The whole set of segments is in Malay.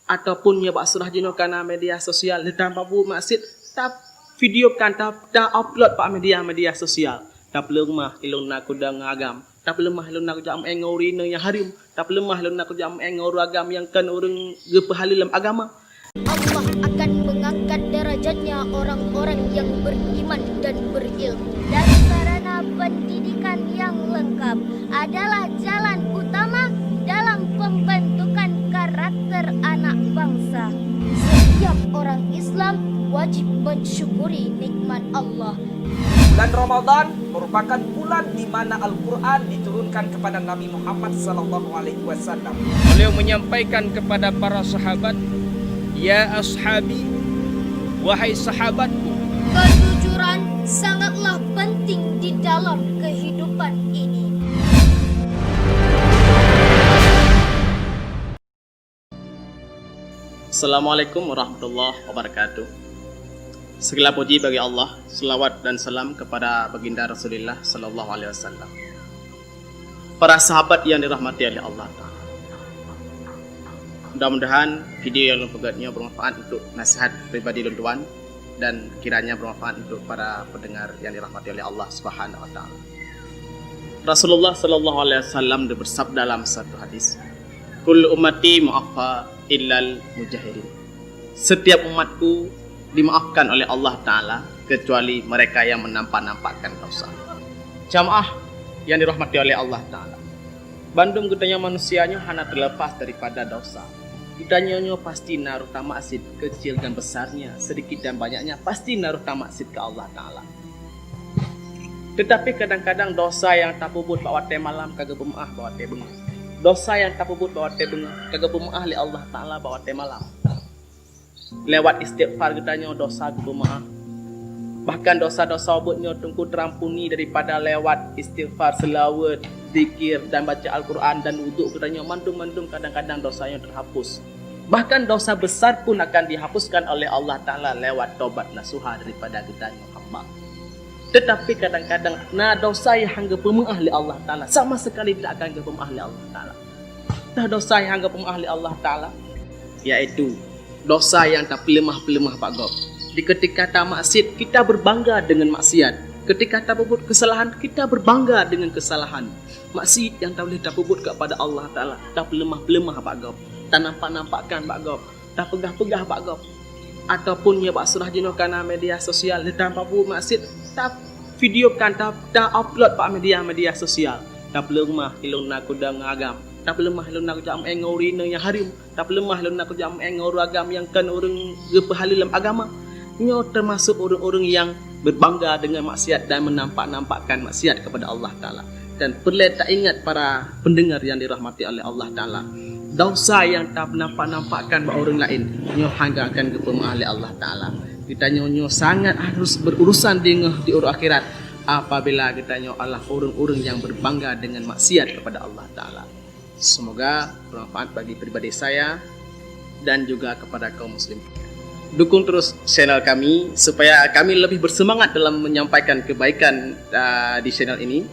ataupun nya baksurah jino kana media sosial dan pabu masjid tap video kan tap upload pa media sosial tap lemah ilung nak kudang agam tap lemah ilung nak jam engori yang harim tap lemah ilung nak jam engor agam yang kan orang gepahalil agama. Allah akan mengangkat derajatnya orang-orang yang beriman dan berilmu. Dan sarana pendidikan yang lengkap adalah jalan utama dalam pembentukan karakter anak bangsa. Setiap orang Islam wajib mensyukuri nikmat Allah. Bulan Ramadan merupakan bulan di mana Al-Quran diturunkan kepada Nabi Muhammad SAW. Beliau menyampaikan kepada para sahabat, "Ya ashabi, wahai sahabatku." Kejujuran sangatlah penting di dalam kehidupan ini. Assalamualaikum warahmatullahi wabarakatuh. Segala puji bagi Allah, selawat dan salam kepada baginda Rasulullah sallallahu alaihi wasallam. Para sahabat yang dirahmati oleh Allah Ta'ala. Mudah-mudahan video yang lumpurnya bermanfaat untuk nasihat pribadi tuan dan kiranya bermanfaat untuk para pendengar yang dirahmati oleh Allah Subhanahu wa taala. Rasulullah sallallahu alaihi wasallam bersabda dalam satu hadis, "Kullu ummati mu'affa illal mujahirin." Setiap umatku dimaafkan oleh Allah Ta'ala kecuali mereka yang menampak-nampakkan dosa. Jamaah yang dirahmati oleh Allah Ta'ala, bandung katanya manusianya hanya terlepas daripada dosa. Kitanya pasti naruh tamasid kecil dan besarnya, sedikit dan banyaknya pasti naruh tamasid ke Allah Ta'ala. Tetapi kadang-kadang dosa yang tak puput bawa te malam kagak pemaah bawa te benga. Dosa yang tak puput bawa te benga kagak pemaah li Allah Ta'ala bawa te malam. Lewat istighfar kitanya dosa pemaah. Bahkan dosa-dosa obotnya tunggu terampuni daripada lewat istighfar, selawat, zikir dan baca Al-Quran dan wuduk kitanya mandung-mandung kadang-kadang dosanya terhapus. Bahkan dosa besar pun akan dihapuskan oleh Allah Ta'ala lewat tobat nasuha daripada kitanya hamba. Tetapi kadang-kadang dosa yang hangga pemaah li Allah Ta'ala sama sekali tidak akan pemaah li Allah Ta'ala. Dosa yang hangga pemaah li Allah Ta'ala yaitu dosa yang tak pelemah-pelemah Pak Gob. Di ketika tak maksiat kita berbangga dengan maksiat. Ketika tak puput kesalahan kita berbangga dengan kesalahan. Maksiat yang tak boleh tak puput kepada Allah Ta'ala tak pelemah-pelemah Pak Gob. Tak nampak-nampakkan Pak Gob. Tak pegah-pegah Pak Gob. Ataupun ya Pak surah jino kana media sosial dan pabu maksiat tak video kan tak upload Pak media sosial. Tak pelemah ilung nak kudang agam. Tak lemah lu nak jam engori yang harim, tak lemah lu nak jam engor agam yang kan orang gepahalil agama. Nyo termasuk orang-orang yang berbangga dengan maksiat dan menampak-nampakkan maksiat kepada Allah Ta'ala. Dan perlu tak ingat para pendengar yang dirahmati oleh Allah Ta'ala, dosa yang tak nampak-nampakkan bagi orang lain nyo hangga akan gepemaah oleh Allah Ta'ala. Kita nyo sangat harus berurusan dengan di urut akhirat apabila kita nyo Allah orang-orang yang berbangga dengan maksiat kepada Allah Ta'ala. Semoga bermanfaat bagi pribadi saya dan juga kepada kaum muslim. Dukung terus channel kami supaya kami lebih bersemangat dalam menyampaikan kebaikan di channel ini.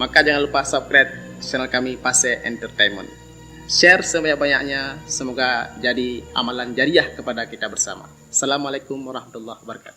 Maka jangan lupa subscribe channel kami Pase Entertainment. Share sebanyak-banyaknya, semoga jadi amalan jariah kepada kita bersama. Assalamualaikum warahmatullahi wabarakatuh.